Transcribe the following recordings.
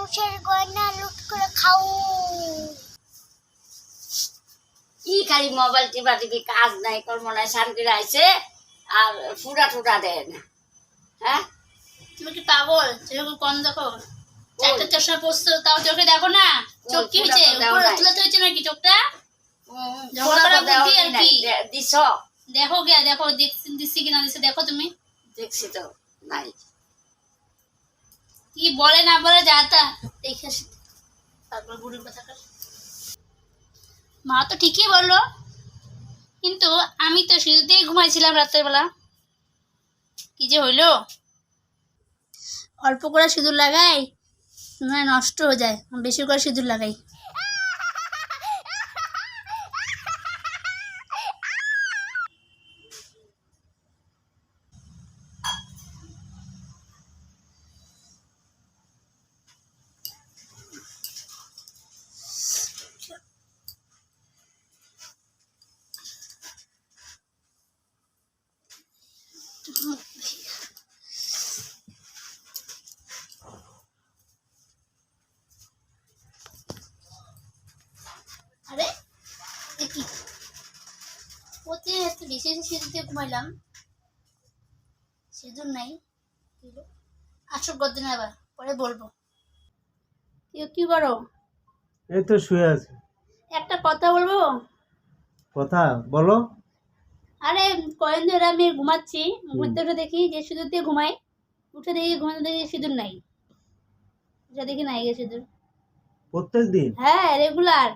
মানুষের গয়না লুট করে খাও। কি খালি মোবাইল টিপা টিপি, কাজ নাই কর্ম নাই, শান্তি আইছে আর ফুটা টুটা দেয় না। হ্যাঁ, তুমি কি পাগল? চোখে কম দেখো, চারটা চশমা পড়ছো তাও চোখে দেখো না? চোখ কি হয়েছে? তুলাতে হয়েছে নাকি চোখটা? দিছ দেখো গিয়া, দেখো দিচ্ছি কিনা দিচ্ছে দেখো তুমি। দেখছি তো নাই। কি বলে না বলে যা তা দেখে আসি। তারপর বুড়ির কথা। মা তো ঠিকই বললো, কিন্তু আমি তো সিঁদুর দিয়ে ঘুমাইছিলাম রাতের বেলা। কি যে হইলো, অল্প করে সিঁদুর লাগাই মানে নষ্ট হয়ে যায়, বেশি করে সিঁদুর লাগাই। আরে কি ওতে একটু বেশি বেশি সিঁদুর দিয়ে ঘুমাইলাম, সিঁদুর নাই। আসো গদ্দিন আবার পরে বলবো। কি করো? এই তো শুয়ে আছি। একটা কথা বলবো? কথা বলো। আরে কয়েন ধরে আমি ঘুমাচ্ছি, ঘুমতে উঠে দেখি যে সিঁদুর দিয়ে ঘুমাই, উঠে দেখি ঘুমাতে দেখি সিঁদুর নাই। উঠে দেখি নাই গে সিঁদুর। প্রত্যেক দিন? হ্যাঁ, রেগুলার।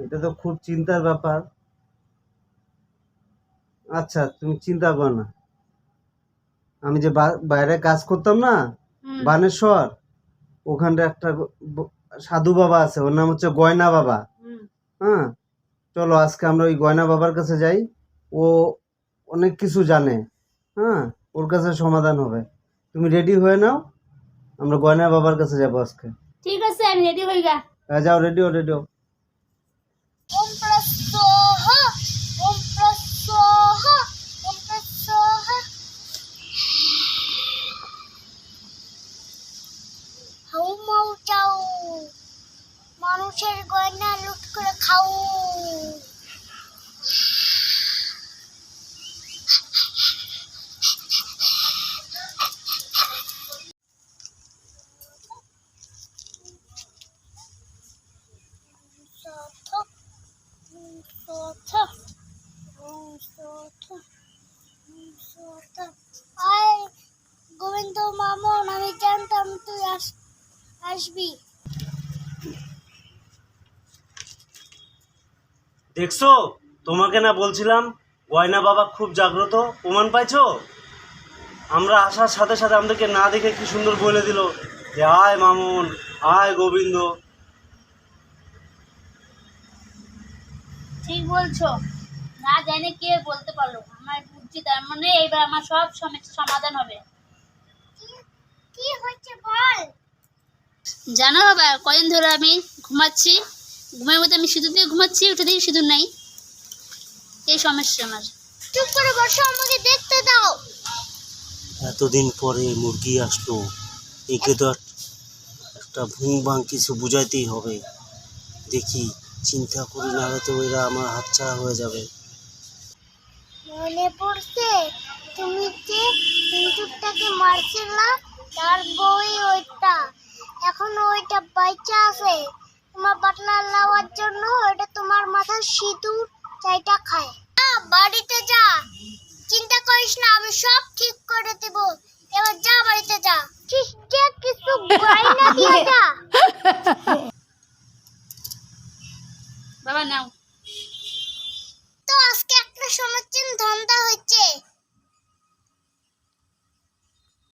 এটা তো খুব চিন্তার ব্যাপার। আচ্ছা তুমি চিন্তা করো না, আমি যে বাইরে কাজ করতাম না বানেশ্বর, ওখানটা একটা সাধু বাবা আছে, ওর নাম হচ্ছে গয়না বাবা। হ্যাঁ, চলো আজকে আমরা ওই গয়না বাবার কাছে যাই, ও অনেক কিছু জানে। হ্যাঁ, ওর কাছে সমাধান হবে। তুমি রেডি হয়ে নাও, আমরা গয়না বাবার কাছে যাবো আজকে। ঠিক আছে, আমি রেডি হই গা। যাও, রেডি হও, রেডি হও। ওম প্লাস সোহা, ওম প্লাস সোহা, ওম প্লাস সোহা। হাউ মাউ চাও, মানুষের গয়না লুট করে খাও। গোবিন্দ মামন, আমি জানতাম তুই আসবি। দেখছো, তোমাকে না বলছিলাম গয়না বাবা খুব জাগ্রত, প্রমাণ পাইছো? আমরা আসার সাথে সাথে আমাদেরকে না দেখে কি সুন্দর বলে দিল যে আয় মামুন, আয় গোবিন্দ। ঠিক বলছো, না জানে কে বলতে পারলো। আমার বুদ্ধি, তার মানে এইবার আমার সব সমস্যার সমাধান হবে। কি হচ্ছে বল? জানো বাবা, কয়েন ধরে আমি ঘুমাচ্ছি, ঘুমের মধ্যে আমি সিঁদুর দিয়ে ঘুমাচ্ছি, উঠে দেখি সিঁদুর নাই। এই সমস্যা আমার। চুপ করে বসো, আমাকে দেখতে দাও। এতদিন পরে মুরগি আসলো, একে তো একটা ভুং ভাং কিছু বুঝাইতেই হবে। দেখি, চিন্তা করি, না হয়তো এরা আমার হাতছাড়া হয়ে যাবে। মনে পড়ছে তুমি যে সিন্দুকটাকে মারছিলা, তার বই ওইটা, এখন ওইটা বাইচা আছে। তোমার বাটনা নেওয়ার জন্য ওইটা তোমার মাথার সিঁদুর চাইটা খায়। বাড়িতে যা, চিন্তা করিস না, আমি সব ঠিক করে দেব। এবার যা, বাড়িতে যা। কিছু গয়না দিয়ে যা। বাবা নাও। তো আজকে একটা সময় ধান্দা হচ্ছে।